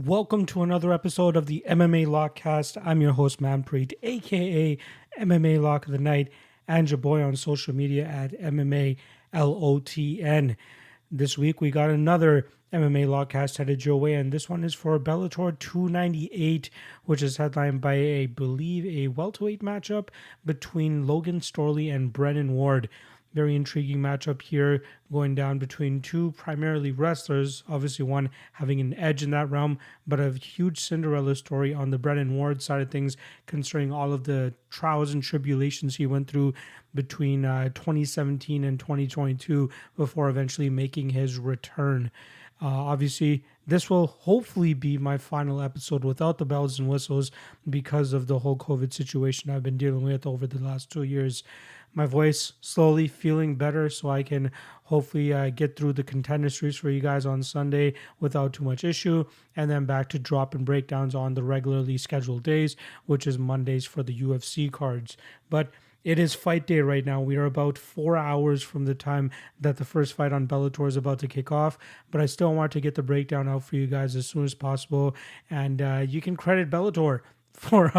Welcome to another episode of the MMA Lockcast. I'm your host, Manpreet, aka MMA Lock of the Night, and your boy on social media at MMALOTN. This week we got another MMA Lockcast headed your way, and this one is for Bellator 298, which is headlined by, I believe, a welterweight matchup between Logan Storley and Brennan Ward. Very intriguing matchup here, going down between two primarily wrestlers, obviously one having an edge in that realm, but a huge Cinderella story on the Brennan Ward side of things, considering all of the trials and tribulations he went through between 2017 and 2022 before eventually making his return. Obviously, this will hopefully be my final episode without the bells and whistles because of the whole COVID situation I've been dealing with over the last 2 years. My voice slowly feeling better so I can hopefully get through the contender series for you guys on Sunday without too much issue, and then back to drop and breakdowns on the regularly scheduled days, which is Mondays for the UFC cards. But it is fight day right now. We are about 4 hours from the time that the first fight on Bellator is about to kick off, but I still want to get the breakdown out for you guys as soon as possible, and you can credit Bellator for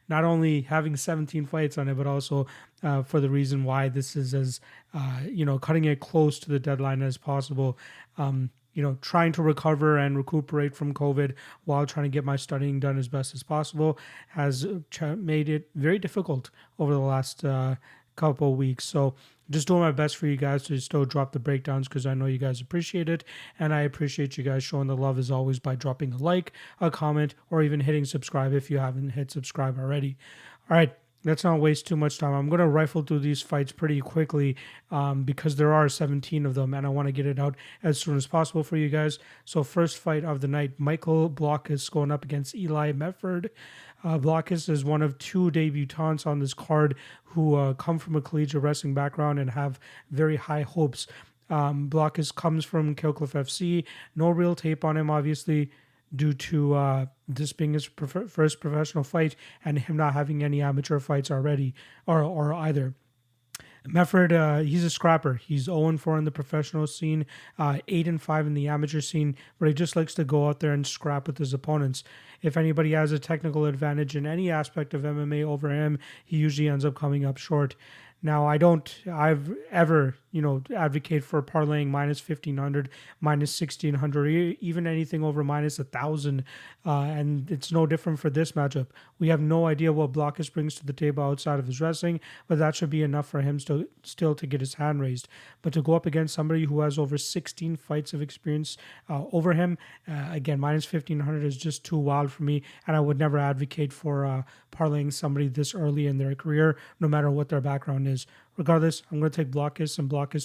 not only having 17 fights on it, but also for the reason why this is as, cutting it close to the deadline as possible. Trying to recover and recuperate from COVID while trying to get my studying done as best as possible has made it very difficult over the last couple of weeks. So just doing my best for you guys to still drop the breakdowns because I know you guys appreciate it, and I appreciate you guys showing the love as always by dropping a like, a comment, or even hitting subscribe if you haven't hit subscribe already. All right, let's not waste too much time. I'm going to rifle through these fights pretty quickly because there are 17 of them, and I want to get it out as soon as possible for you guys. So first fight of the night, Michael Blockhus going up against Eli Mefford. Blockhus is one of two debutants on this card who come from a collegiate wrestling background and have very high hopes. Blockhus comes from Kill FC. No real tape on him, obviously, due to this being his first professional fight and him not having any amateur fights already or either. Mefford, he's a scrapper. He's 0-4 in the professional scene, 8-5 in the amateur scene, but he just likes to go out there and scrap with his opponents. If anybody has a technical advantage in any aspect of MMA over him, he usually ends up coming up short. Now, I've ever, advocate for parlaying minus 1,500, minus 1,600, even anything over minus 1,000. And it's no different for this matchup. We have no idea what Blockhus brings to the table outside of his wrestling, but that should be enough for him still to get his hand raised. But to go up against somebody who has over 16 fights of experience over him, again, minus 1,500 is just too wild for me. And I would never advocate for parlaying somebody this early in their career, no matter what their background is. Regardless, I'm going to take Blockhus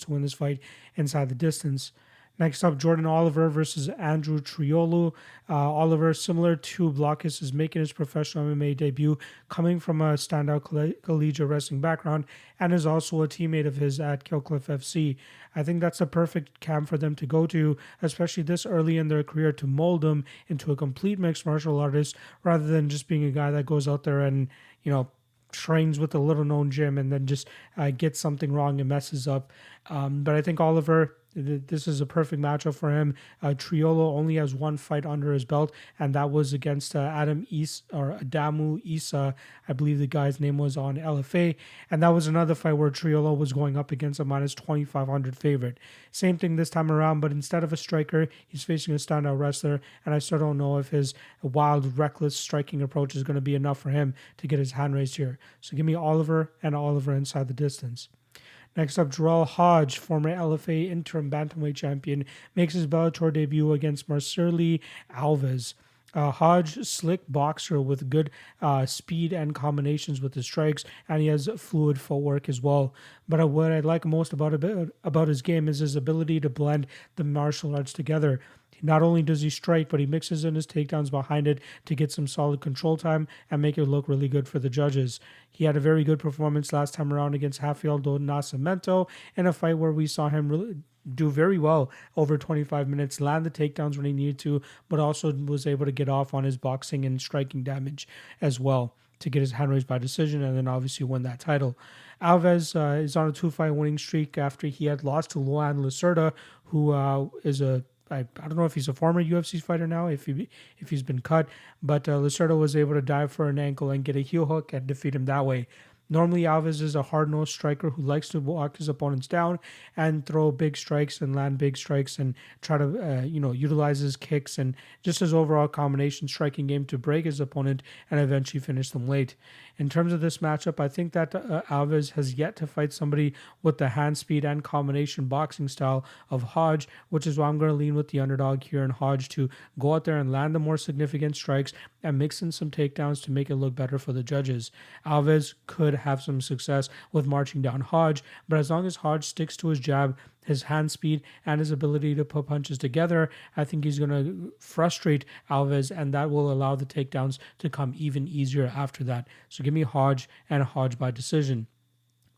to win this fight inside the distance. Next up, Jordan Oliver versus Andrew Triolo. Oliver, similar to Blockhus, is making his professional MMA debut, coming from a standout collegiate wrestling background, and is also a teammate of his at Killcliff FC. I think that's a perfect camp for them to go to, especially this early in their career, to mold them into a complete mixed martial artist, rather than just being a guy that goes out there and, trains with a little-known gym and then just gets something wrong and messes up. But I think Oliver, this is a perfect matchup for him. Triolo only has one fight under his belt, and that was against Adamu Issa. I believe the guy's name was on LFA, and that was another fight where Triolo was going up against a minus 2,500 favorite. Same thing this time around, but instead of a striker, he's facing a standout wrestler, and I still don't know if his wild, reckless striking approach is going to be enough for him to get his hand raised here. So give me Oliver and Oliver inside the distance. Next up, Hodge, former LFA interim bantamweight champion, makes his Bellator debut against Marceli Alves. Hodge, slick boxer with good speed and combinations with his strikes, and he has fluid footwork as well. But what I like most about his game is his ability to blend the martial arts together. Not only does he strike, but he mixes in his takedowns behind it to get some solid control time and make it look really good for the judges. He had a very good performance last time around against Rafael do Nascimento in a fight where we saw him really do very well over 25 minutes, land the takedowns when he needed to, but also was able to get off on his boxing and striking damage as well to get his hand raised by decision and then obviously win that title. Alves is on a 2-fight winning streak after he had lost to Luan Lacerda, who is a I don't know if he's a former UFC fighter now, if he's been cut, but Lacerda was able to dive for an ankle and get a heel hook and defeat him that way. Normally, Alves is a hard-nosed striker who likes to walk his opponents down and throw big strikes and land big strikes and try to, utilize his kicks and just his overall combination striking game to break his opponent and eventually finish them late. In terms of this matchup, I think that Alves has yet to fight somebody with the hand speed and combination boxing style of Hodge, which is why I'm going to lean with the underdog here in Hodge to go out there and land the more significant strikes and mix in some takedowns to make it look better for the judges. Alves could have some success with marching down Hodge, but as long as Hodge sticks to his jab, his hand speed, and his ability to put punches together, I think he's going to frustrate Alves, and that will allow the takedowns to come even easier after that. So give me Hodge and Hodge by decision.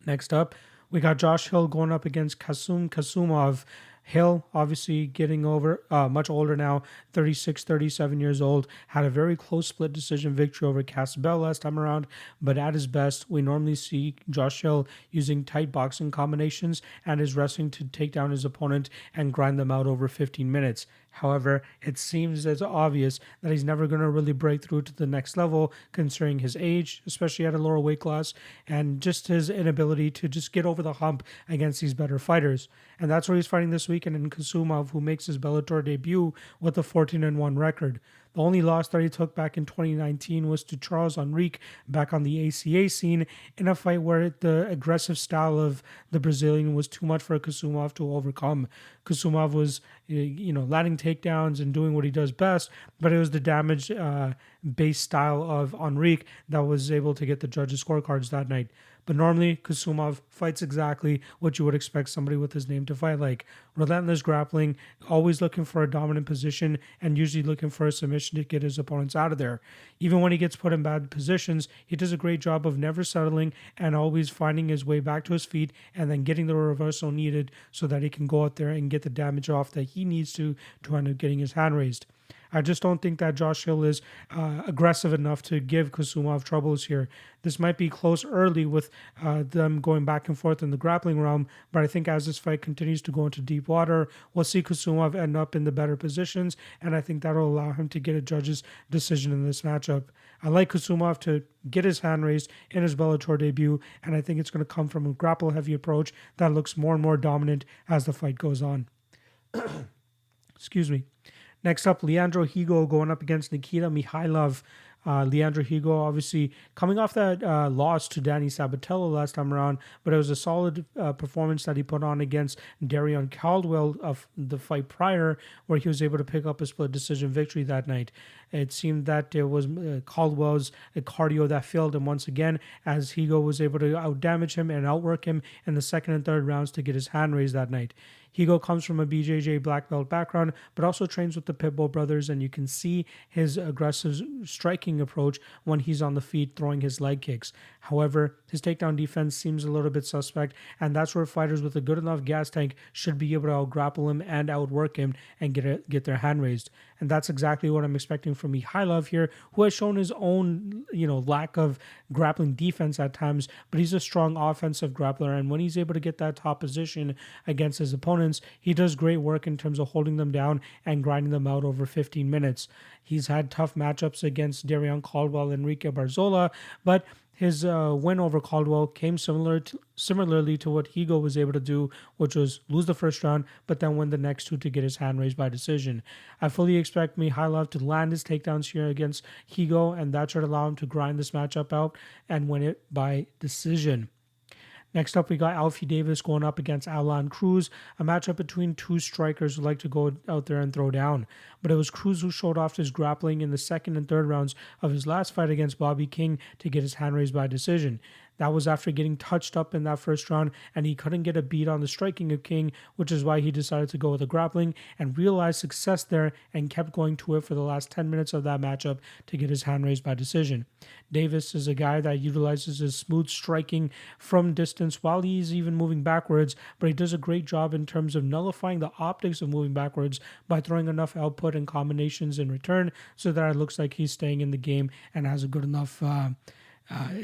Next up, we got Josh Hill going up against Kasumov. Hill, obviously getting over, much older now, 36, 37 years old, had a very close split decision victory over Kasumov last time around, but at his best, we normally see Josh Hill using tight boxing combinations and his wrestling to take down his opponent and grind them out over 15 minutes. However, it seems as obvious that he's never going to really break through to the next level, considering his age, especially at a lower weight class, and just his inability to just get over the hump against these better fighters. And that's where he's fighting this weekend in Kasumov, who makes his Bellator debut with a 14-1 record. The only loss that he took back in 2019 was to Charles Henrique back on the ACA scene in a fight where the aggressive style of the Brazilian was too much for Kasumov to overcome. Kasumov was, landing takedowns and doing what he does best, but it was the damage-based style of Henrique that was able to get the judges' scorecards that night. But normally, Kasumov fights exactly what you would expect somebody with his name to fight like. Relentless grappling, always looking for a dominant position, and usually looking for a submission to get his opponents out of there. Even when he gets put in bad positions, he does a great job of never settling and always finding his way back to his feet and then getting the reversal needed so that he can go out there and get the damage off that he needs to end up getting his hand raised. I just don't think that Josh Hill is aggressive enough to give Kasumov troubles here. This might be close early with them going back and forth in the grappling realm, but I think as this fight continues to go into deep water, we'll see Kasumov end up in the better positions, and I think that'll allow him to get a judge's decision in this matchup. I like Kasumov to get his hand raised in his Bellator debut, and I think it's going to come from a grapple-heavy approach that looks more and more dominant as the fight goes on. Excuse me. Next up, Leandro Higo going up against Nikita Mikhailov. Leandro Higo obviously coming off that loss to Danny Sabatello last time around, but it was a solid performance that he put on against Darion Caldwell of the fight prior, where he was able to pick up a split decision victory that night. It seemed that it was Caldwell's cardio that failed him once again, as Higo was able to outdamage him and outwork him in the second and third rounds to get his hand raised that night. Higo comes from a BJJ black belt background, but also trains with the Pitbull brothers, and you can see his aggressive striking approach when he's on the feet throwing his leg kicks. However, his takedown defense seems a little bit suspect, and that's where fighters with a good enough gas tank should be able to out-grapple him and outwork him and get their hand raised. And that's exactly what I'm expecting from Mikhailov here, who has shown his own, lack of grappling defense at times, but he's a strong offensive grappler, and when he's able to get that top position against his opponents, he does great work in terms of holding them down and grinding them out over 15 minutes. He's had tough matchups against Darion Caldwell and Enrique Barzola, but his win over Caldwell came similarly to what Higo was able to do, which was lose the first round, but then win the next two to get his hand raised by decision. I fully expect Mikhailov to land his takedowns here against Higo, and that should allow him to grind this matchup out and win it by decision. Next up, we got Alfie Davis going up against Outlaw and Cruz, a matchup between two strikers who like to go out there and throw down. But it was Cruz who showed off his grappling in the second and third rounds of his last fight against Bobby King to get his hand raised by decision. That was after getting touched up in that first round, and he couldn't get a beat on the striking of King, which is why he decided to go with the grappling and realized success there and kept going to it for the last 10 minutes of that matchup to get his hand raised by decision. Davis is a guy that utilizes his smooth striking from distance while he's even moving backwards, but he does a great job in terms of nullifying the optics of moving backwards by throwing enough output and combinations in return so that it looks like he's staying in the game and has a good enough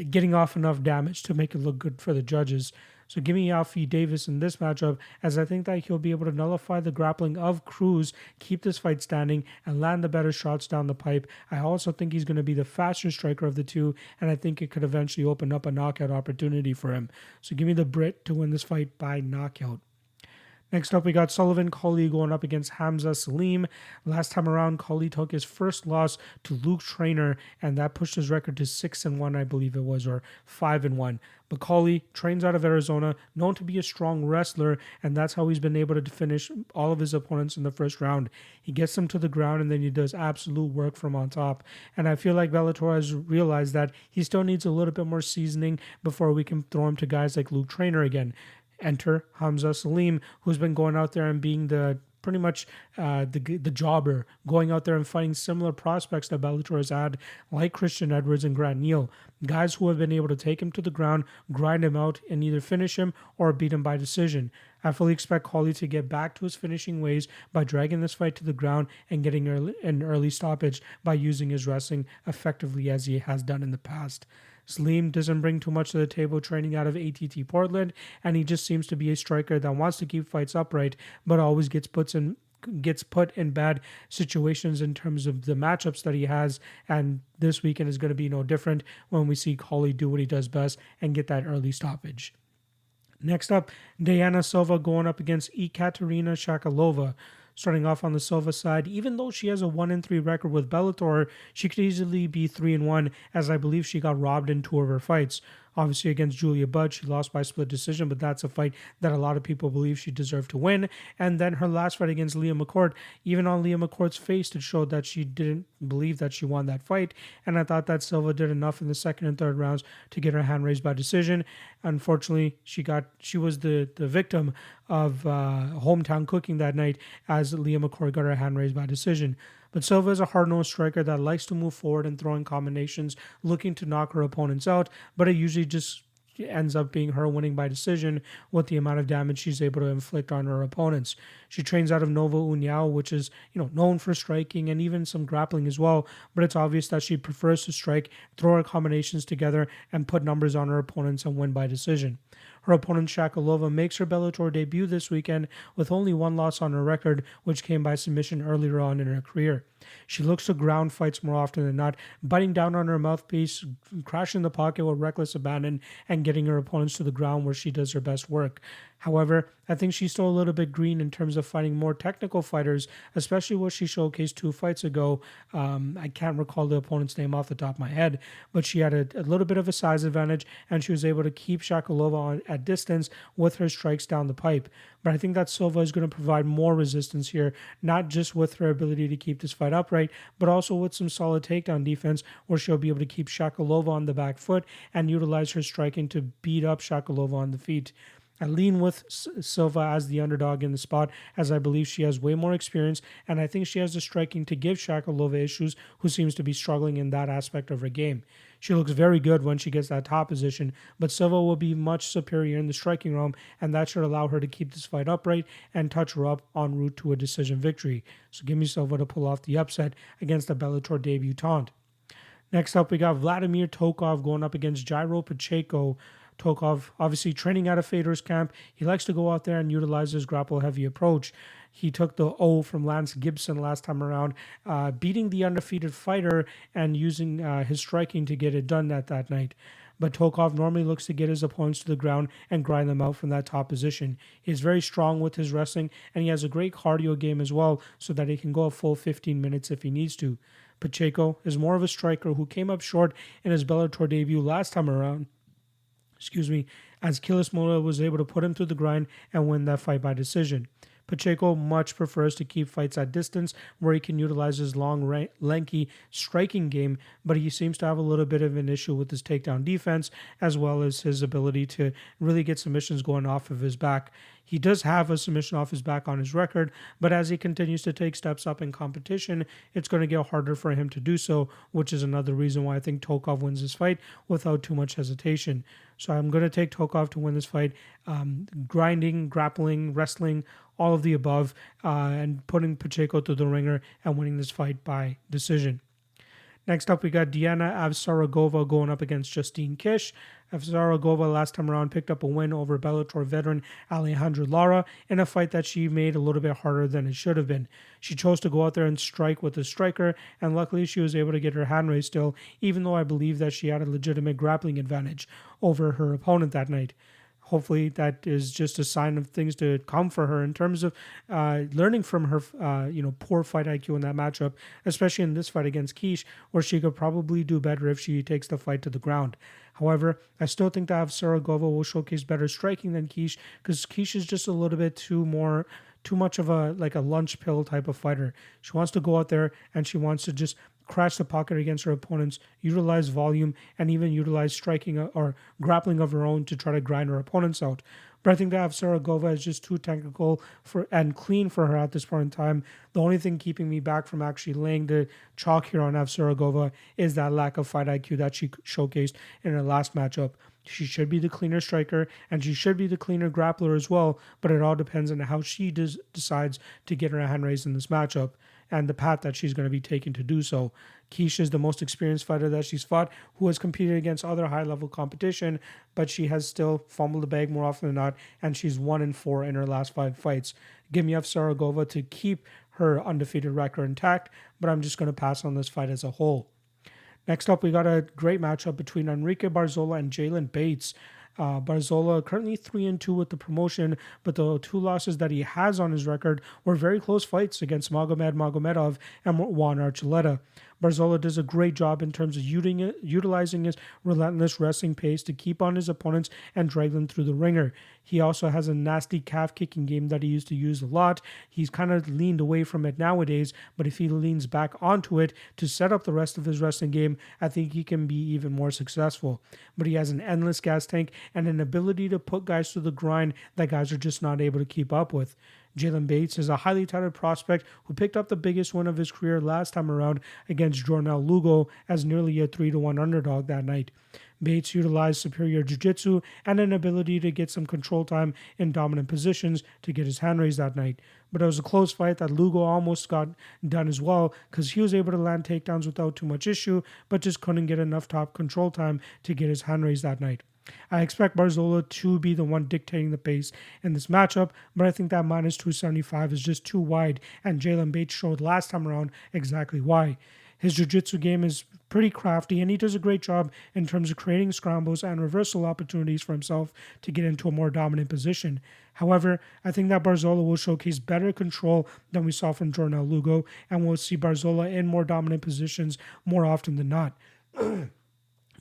getting off enough damage to make it look good for the judges. So give me Alfie Davis in this matchup, as I think that he'll be able to nullify the grappling of Cruz, keep this fight standing, and land the better shots down the pipe. I also think he's going to be the faster striker of the two, and I think it could eventually open up a knockout opportunity for him. So give me the Brit to win this fight by knockout. Next up, we got Sullivan Cauley going up against Hamza Salim. Last time around, Cauley took his first loss to Luke Trainer, and that pushed his record to 6-1, I believe it was, or 5-1. But Cauley trains out of Arizona, known to be a strong wrestler, and that's how he's been able to finish all of his opponents in the first round. He gets them to the ground, and then he does absolute work from on top. And I feel like Bellator has realized that he still needs a little bit more seasoning before we can throw him to guys like Luke Trainer again. Enter Hamza Salim, who's been going out there and being the pretty much the jobber, going out there and fighting similar prospects that Bellator has had, like Christian Edwards and Grant Neal, guys who have been able to take him to the ground, grind him out, and either finish him or beat him by decision. I fully expect Cauley to get back to his finishing ways by dragging this fight to the ground and getting an early stoppage by using his wrestling effectively as he has done in the past. Salim doesn't bring too much to the table training out of ATT Portland, and he just seems to be a striker that wants to keep fights upright, but always gets put in bad situations in terms of the matchups that he has, and this weekend is going to be no different when we see Cauley do what he does best and get that early stoppage. Next up, Diana Silva going up against Ekaterina Shakalova. Starting off on the Silva side, even though she has a 1-3 record with Bellator, she could easily be 3-1, as I believe she got robbed in 2 of her fights. Obviously, against Julia Budd, she lost by split decision, but that's a fight that a lot of people believe she deserved to win. And then her last fight against Leah McCourt, even on Leah McCourt's face, it showed that she didn't believe that she won that fight. And I thought that Silva did enough in the second and third rounds to get her hand raised by decision. Unfortunately, she was the victim of hometown cooking that night, as Leah McCourt got her hand raised by decision. But Silva is a hard-nosed striker that likes to move forward and throw in combinations, looking to knock her opponents out, but it usually just ends up being her winning by decision with the amount of damage she's able to inflict on her opponents. She trains out of Nova União, which is known for striking and even some grappling as well, but it's obvious that she prefers to strike, throw her combinations together, and put numbers on her opponents and win by decision. Her opponent Shakalova makes her Bellator debut this weekend with only 1 loss on her record, which came by submission earlier on in her career. She looks to ground fights more often than not, biting down on her mouthpiece, crashing the pocket with reckless abandon, and getting her opponents to the ground where she does her best work. However, I think she's still a little bit green in terms of fighting more technical fighters, especially what she showcased 2 fights ago. I can't recall the opponent's name off the top of my head, but she had a little bit of a size advantage, and she was able to keep Shakalova at distance with her strikes down the pipe. But I think that Silva is going to provide more resistance here, not just with her ability to keep this fight upright, but also with some solid takedown defense, where she'll be able to keep Shakalova on the back foot and utilize her striking to beat up Shakalova on the feet. I lean with Silva as the underdog in the spot, as I believe she has way more experience, and I think she has the striking to give Shakalova issues, who seems to be struggling in that aspect of her game. She looks very good when she gets that top position, but Silva will be much superior in the striking realm, and that should allow her to keep this fight upright and touch her up en route to a decision victory. So give me Silva to pull off the upset against the Bellator debutante. Next up, we got Vladimir Tokov going up against Jairo Pacheco. Tokov, obviously training out of Fedor's camp, he likes to go out there and utilize his grapple-heavy approach. He took the O from Lance Gibson last time around, beating the undefeated fighter and using his striking to get it done that night. But Tokov normally looks to get his opponents to the ground and grind them out from that top position. He's very strong with his wrestling, and he has a great cardio game as well, so that he can go a full 15 minutes if he needs to. Pacheco is more of a striker who came up short in his Bellator debut last time around. As Kilis Mola was able to put him through the grind and win that fight by decision. Pacheco much prefers to keep fights at distance, where he can utilize his long, lanky striking game, but he seems to have a little bit of an issue with his takedown defense, as well as his ability to really get submissions going off of his back. He does have a submission off his back on his record, but as he continues to take steps up in competition, it's going to get harder for him to do so, which is another reason why I think Tokov wins this fight without too much hesitation. So I'm going to take Tokov to win this fight, grinding, grappling, wrestling, all of the above, and putting Pacheco through the ringer and winning this fight by decision. Next up, we got Diana Avsaragova going up against Justine Kish. Avsaragova last time around picked up a win over Bellator veteran Alejandra Lara in a fight that she made a little bit harder than it should have been. She chose to go out there and strike with a striker, and luckily she was able to get her hand raised still, even though I believe that she had a legitimate grappling advantage over her opponent that night. Hopefully that is just a sign of things to come for her in terms of learning from her, poor fight IQ in that matchup, especially in this fight against Kish, where she could probably do better if she takes the fight to the ground. However, I still think that Avsaragova will showcase better striking than Kish, because Kish is just a little bit too much of a lunch pill type of fighter. She wants to go out there and she wants to just crash the pocket against her opponents, utilize volume, and even utilize striking or grappling of her own to try to grind her opponents out. But I think that Avsaragova is just too technical and clean for her at this point in time. The only thing keeping me back from actually laying the chalk here on Avsaragova is that lack of fight IQ that she showcased in her last matchup. She should be the cleaner striker, and she should be the cleaner grappler as well, but it all depends on how she decides to get her hand raised in this matchup and the path that she's going to be taking to do so. Kish is the most experienced fighter that she's fought, who has competed against other high-level competition, but she has still fumbled the bag more often than not, and she's 1-4 in her last 5 fights. Give me Avsaragova to keep her undefeated record intact, but I'm just going to pass on this fight as a whole. Next up, we got a great matchup between Enrique Barzola and Jalen Bates. Barzola currently 3-2 with the promotion, but the 2 losses that he has on his record were very close fights against Mamedov and Juan Archuleta. Barzola does a great job in terms of utilizing his relentless wrestling pace to keep on his opponents and drag them through the ringer. He also has a nasty calf kicking game that he used to use a lot. He's kind of leaned away from it nowadays, but if he leans back onto it to set up the rest of his wrestling game, I think he can be even more successful. But he has an endless gas tank and an ability to put guys through the grind that guys are just not able to keep up with. Jalen Bates is a highly touted prospect who picked up the biggest win of his career last time around against Jornal Lugo as nearly a 3-1 underdog that night. Bates utilized superior jiu-jitsu and an ability to get some control time in dominant positions to get his hand raised that night. But it was a close fight that Lugo almost got done as well, because he was able to land takedowns without too much issue, but just couldn't get enough top control time to get his hand raised that night. I expect Barzola to be the one dictating the pace in this matchup, but I think that minus 275 is just too wide, and Jalen Bates showed last time around exactly why. His jiu-jitsu game is pretty crafty, and he does a great job in terms of creating scrambles and reversal opportunities for himself to get into a more dominant position. However, I think that Barzola will showcase better control than we saw from Jornal Lugo, and we'll see Barzola in more dominant positions more often than not.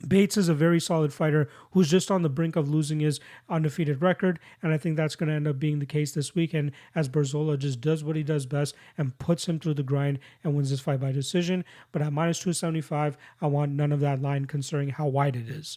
Bates is a very solid fighter who's just on the brink of losing his undefeated record, and I think that's going to end up being the case this weekend as Barzola just does what he does best and puts him through the grind and wins this fight by decision. But at minus 275, I want none of that line considering how wide it is.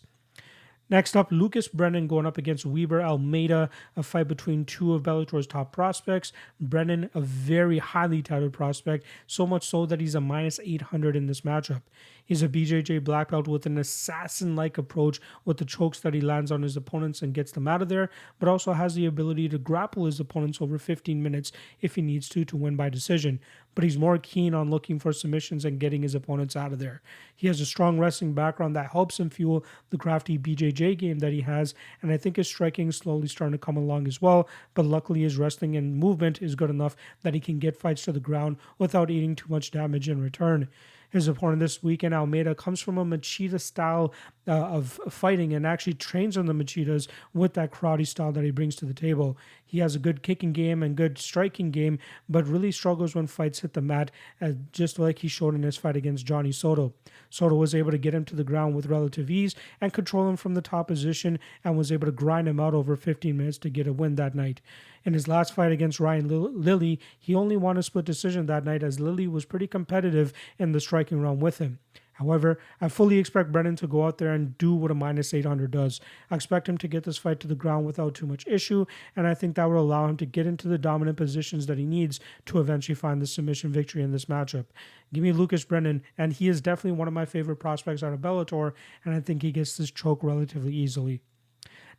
Next up, Lucas Brennan going up against Weber Almeida, a fight between 2 of Bellator's top prospects. Brennan, a very highly touted prospect, so much so that he's a minus 800 in this matchup. He's a BJJ black belt with an assassin-like approach with the chokes that he lands on his opponents and gets them out of there, but also has the ability to grapple his opponents over 15 minutes if he needs to win by decision. But he's more keen on looking for submissions and getting his opponents out of there. He has a strong wrestling background that helps him fuel the crafty BJJ game that he has, and I think his striking is slowly starting to come along as well, but luckily his wrestling and movement is good enough that he can get fights to the ground without eating too much damage in return. His opponent this weekend, Almeida, comes from a Machida style of fighting and actually trains on the Machidas with that karate style that he brings to the table. He has a good kicking game and good striking game, but really struggles when fights hit the mat, just like he showed in his fight against Johnny Soto. Soto was able to get him to the ground with relative ease and control him from the top position and was able to grind him out over 15 minutes to get a win that night. In his last fight against Ryan Lilly, he only won a split decision that night as Lilly was pretty competitive in the striking round with him. However, I fully expect Brennan to go out there and do what a minus 800 does. I expect him to get this fight to the ground without too much issue, and I think that will allow him to get into the dominant positions that he needs to eventually find the submission victory in this matchup. Give me Lucas Brennan, and he is definitely one of my favorite prospects out of Bellator, and I think he gets this choke relatively easily.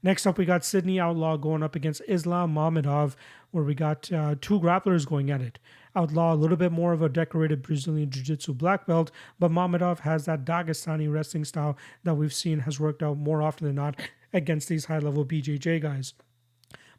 Next up, we got Sydney Outlaw going up against Islam Mamedov, where we got two grapplers going at it. Outlaw, a little bit more of a decorated Brazilian Jiu-Jitsu black belt, but Mamedov has that Dagestani wrestling style that we've seen has worked out more often than not against these high-level BJJ guys.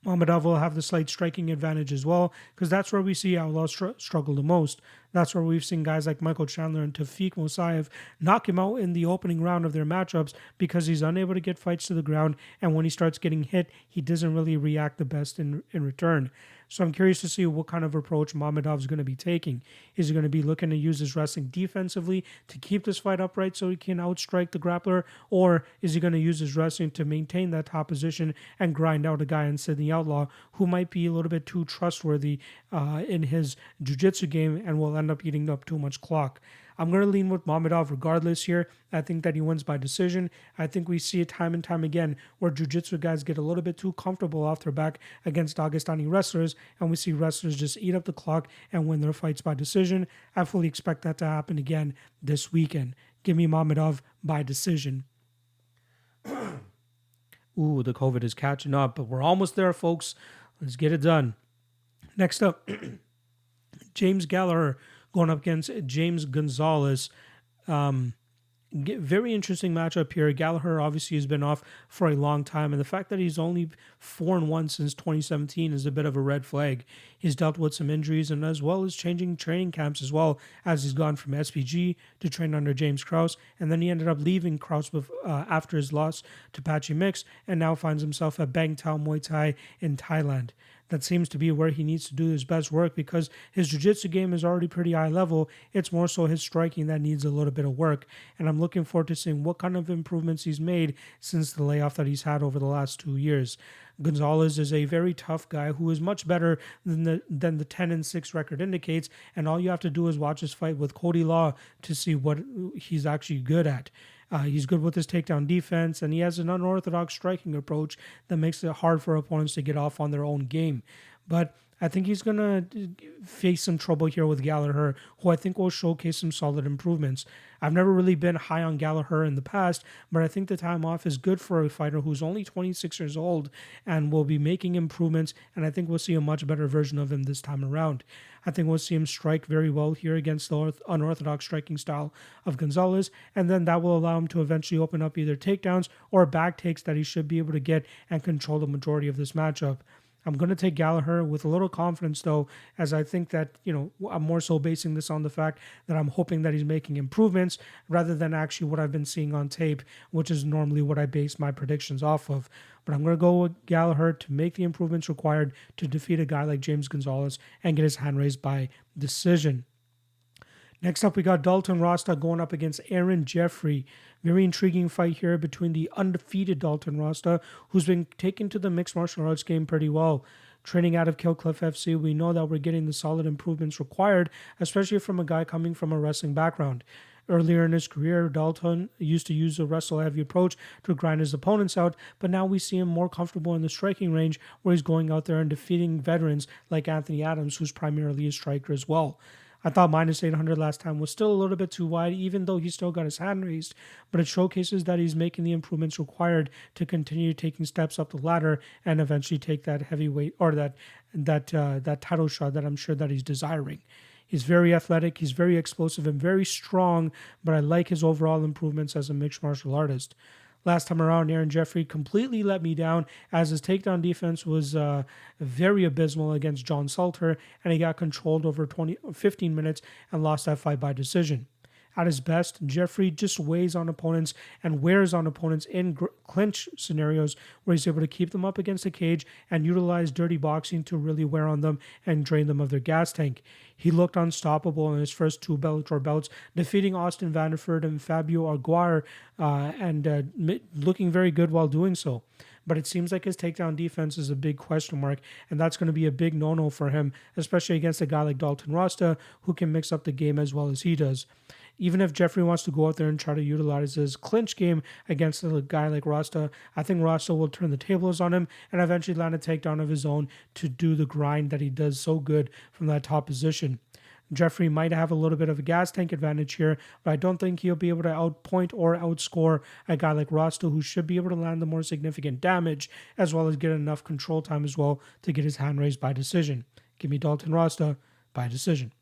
Mamedov will have the slight striking advantage as well, because that's where we see Outlaw struggle the most. That's where we've seen guys like Michael Chandler and Tafik Mosaev knock him out in the opening round of their matchups because he's unable to get fights to the ground, and when he starts getting hit, he doesn't really react the best in return. So I'm curious to see what kind of approach Mamedov is going to be taking. Is he going to be looking to use his wrestling defensively to keep this fight upright so he can outstrike the grappler, or is he going to use his wrestling to maintain that top position and grind out a guy in Sydney Outlaw who might be a little bit too trustworthy in his jiu-jitsu game and will end up eating up too much clock? I'm going to lean with Mamedov regardless here. I think that he wins by decision. I think we see it time and time again where jiu-jitsu guys get a little bit too comfortable off their back against Dagestani wrestlers, and we see wrestlers just eat up the clock and win their fights by decision. I fully expect that to happen again this weekend. Give me Mamedov by decision. Ooh, the COVID is catching up, but we're almost there, folks. Let's get it done. Next up, James Gallagher going up against James Gonzalez. Very interesting matchup here. Gallagher obviously has been off for a long time, and the fact that he's only 4-1 since 2017 is a bit of a red flag. He's dealt with some injuries and as well as changing training camps as well, as he's gone from SPG to train under James Krause, and then he ended up leaving Krause after his loss to Pachi Mix, and now finds himself at Bang Tao Muay Thai in Thailand. That seems to be where he needs to do his best work because his jiu-jitsu game is already pretty high level. It's more so his striking that needs a little bit of work. And I'm looking forward to seeing what kind of improvements he's made since the layoff that he's had over the last 2 years. Gonzalez is a very tough guy who is much better than the 10-6 record indicates. And all you have to do is watch his fight with Cody Law to see what he's actually good at. He's good with his takedown defense, and he has an unorthodox striking approach that makes it hard for opponents to get off on their own game. But I think he's going to face some trouble here with Gallagher, who I think will showcase some solid improvements. I've never really been high on Gallagher in the past, but I think the time off is good for a fighter who's only 26 years old and will be making improvements, and I think we'll see a much better version of him this time around. I think we'll see him strike very well here against the unorthodox striking style of Gonzalez, and then that will allow him to eventually open up either takedowns or back takes that he should be able to get and control the majority of this matchup. I'm going to take Gallagher with a little confidence, though, as I think that, I'm more so basing this on the fact that I'm hoping that he's making improvements rather than actually what I've been seeing on tape, which is normally what I base my predictions off of. But I'm going to go with Gallagher to make the improvements required to defeat a guy like James Gonzalez and get his hand raised by decision. Next up, we got Dalton Rosta going up against Aaron Jeffery. Very intriguing fight here between the undefeated Dalton Rosta, who's been taken to the mixed martial arts game pretty well. Training out of Killcliff FC, we know that we're getting the solid improvements required, especially from a guy coming from a wrestling background. Earlier in his career, Dalton used to use a wrestle-heavy approach to grind his opponents out, but now we see him more comfortable in the striking range, where he's going out there and defeating veterans like Anthony Adams, who's primarily a striker as well. I thought minus 800 last time was still a little bit too wide, even though he still got his hand raised, but it showcases that he's making the improvements required to continue taking steps up the ladder and eventually take that heavyweight or that title shot that I'm sure that he's desiring. He's very athletic, he's very explosive and very strong, but I like his overall improvements as a mixed martial artist. Last time around, Aaron Jeffery completely let me down as his takedown defense was very abysmal against John Salter, and he got controlled over 15 minutes and lost that fight by decision. At his best, Jeffery just weighs on opponents and wears on opponents in clinch scenarios where he's able to keep them up against the cage and utilize dirty boxing to really wear on them and drain them of their gas tank. He looked unstoppable in his first two Bellator bouts, defeating Austin Vanderford and Fabio Aguirre and looking very good while doing so. But it seems like his takedown defense is a big question mark, and that's going to be a big no-no for him, especially against a guy like Dalton Rosta, who can mix up the game as well as he does. Even if Jeffery wants to go out there and try to utilize his clinch game against a guy like Rosta, I think Rosta will turn the tables on him and eventually land a takedown of his own to do the grind that he does so good from that top position. Jeffery might have a little bit of a gas tank advantage here, but I don't think he'll be able to outpoint or outscore a guy like Rosta, who should be able to land the more significant damage, as well as get enough control time as well to get his hand raised by decision. Give me Dalton Rosta by decision.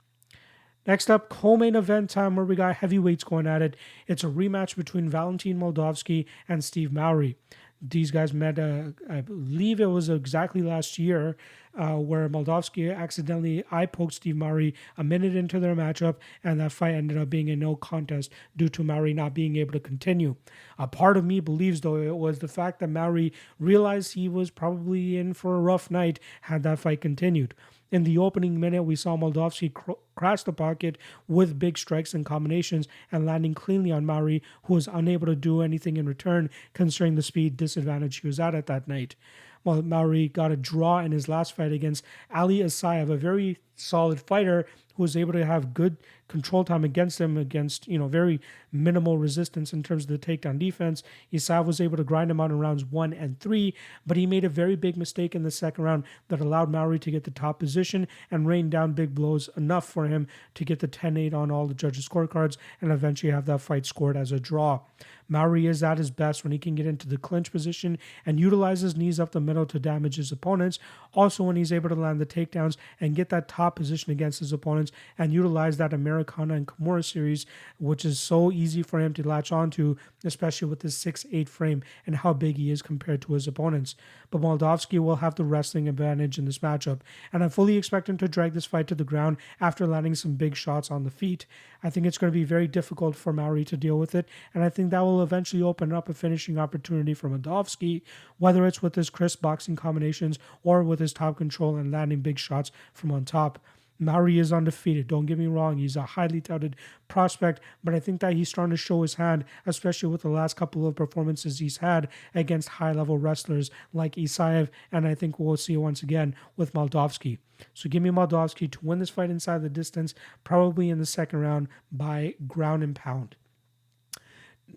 Next up, co-main event time where we got heavyweights going at it. It's a rematch between Valentin Moldavsky and Steve Mowry. These guys met, I believe it was exactly last year, where Moldavsky accidentally eye-poked Steve Mowry a minute into their matchup, and that fight ended up being a no contest due to Mowry not being able to continue. A part of me believes, though, it was the fact that Mowry realized he was probably in for a rough night had that fight continued. In the opening minute, we saw Moldavsky crash the pocket with big strikes and combinations and landing cleanly on Mowry, who was unable to do anything in return considering the speed disadvantage he was at that night. Well, Mowry got a draw in his last fight against Ali Asayev, a very solid fighter who was able to have good control time against him, against, very minimal resistance in terms of the takedown defense. Asayev was able to grind him out in rounds 1 and 3, but he made a very big mistake in the second round that allowed Mowry to get the top position and rain down big blows enough for him to get the 10-8 on all the judges' scorecards and eventually have that fight scored as a draw. Mowry is at his best when he can get into the clinch position and utilize his knees up the middle to damage his opponents. Also, when he's able to land the takedowns and get that top position against his opponents and utilize that Americana and Kimura series, which is so easy for him to latch onto, especially with his 6'8" frame and how big he is compared to his opponents. But Moldavsky will have the wrestling advantage in this matchup, and I fully expect him to drag this fight to the ground after landing some big shots on the feet. I think it's going to be very difficult for Mowry to deal with it, and I think that will eventually open up a finishing opportunity for Moldavsky, whether it's with his crisp boxing combinations or with his top control and landing big shots from on top. Mowry is undefeated, don't get me wrong, he's a highly touted prospect, but I think that he's starting to show his hand, especially with the last couple of performances he's had against high-level wrestlers like Asayev, and I think we'll see it once again with Moldavsky. So give me Moldavsky to win this fight inside the distance, probably in the second round by ground and pound.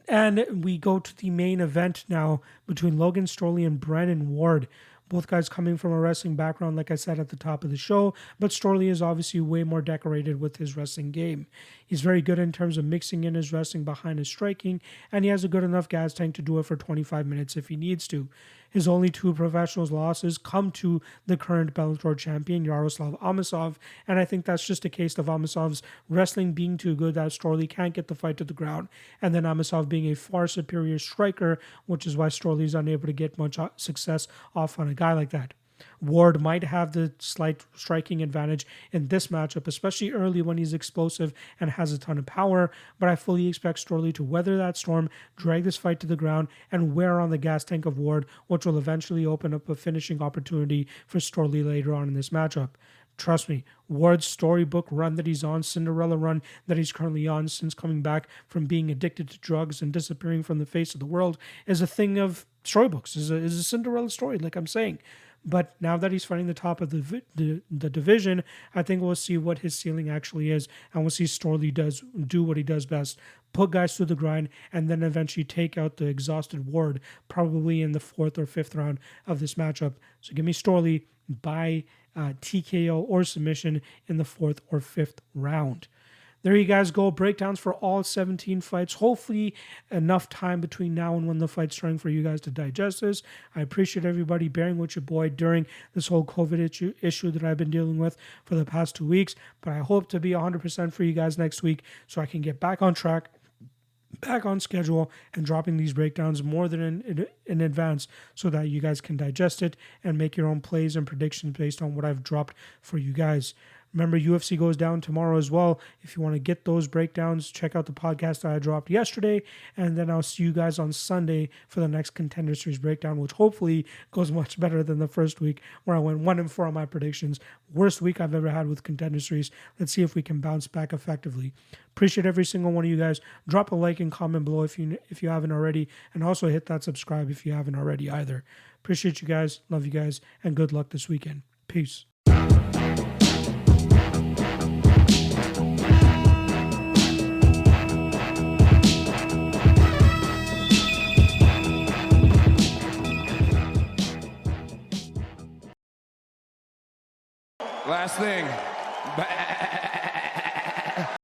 And we go to the main event now between Logan Storley and Brennan Ward. Both guys coming from a wrestling background, like I said at the top of the show, but Storley is obviously way more decorated with his wrestling game. He's very good in terms of mixing in his wrestling behind his striking, and he has a good enough gas tank to do it for 25 minutes if he needs to. His only 2 professional losses come to the current Bellator champion, Yaroslav Amosov, and I think that's just a case of Amosov's wrestling being too good that Storley can't get the fight to the ground, and then Amosov being a far superior striker, which is why Storley is unable to get much success off on a guy like that. Ward might have the slight striking advantage in this matchup, especially early when he's explosive and has a ton of power, but I fully expect Storley to weather that storm, drag this fight to the ground, and wear on the gas tank of Ward, which will eventually open up a finishing opportunity for Storley later on in this matchup. Trust me, Ward's storybook run that he's on, Cinderella run that he's currently on since coming back from being addicted to drugs and disappearing from the face of the world, is a thing of storybooks, is a Cinderella story, like I'm saying. But now that he's fighting the top of the division, I think we'll see what his ceiling actually is, and we'll see Storley do what he does best, put guys through the grind, and then eventually take out the exhausted Ward, probably in the 4th or 5th round of this matchup. So give me Storley by TKO or submission in the 4th or 5th round. There you guys go. Breakdowns for all 17 fights. Hopefully enough time between now and when the fight's starting for you guys to digest this. I appreciate everybody bearing with your boy during this whole COVID issue that I've been dealing with for the past 2 weeks. But I hope to be 100% for you guys next week so I can get back on track, back on schedule, and dropping these breakdowns more than in advance so that you guys can digest it and make your own plays and predictions based on what I've dropped for you guys. Remember, UFC goes down tomorrow as well. If you want to get those breakdowns, check out the podcast that I dropped yesterday. And then I'll see you guys on Sunday for the next Contender Series breakdown, which hopefully goes much better than the first week where I went 1-4 on my predictions. Worst week I've ever had with Contender Series. Let's see if we can bounce back effectively. Appreciate every single one of you guys. Drop a like and comment below if you haven't already. And also hit that subscribe if you haven't already either. Appreciate you guys. Love you guys. And good luck this weekend. Peace. Last thing,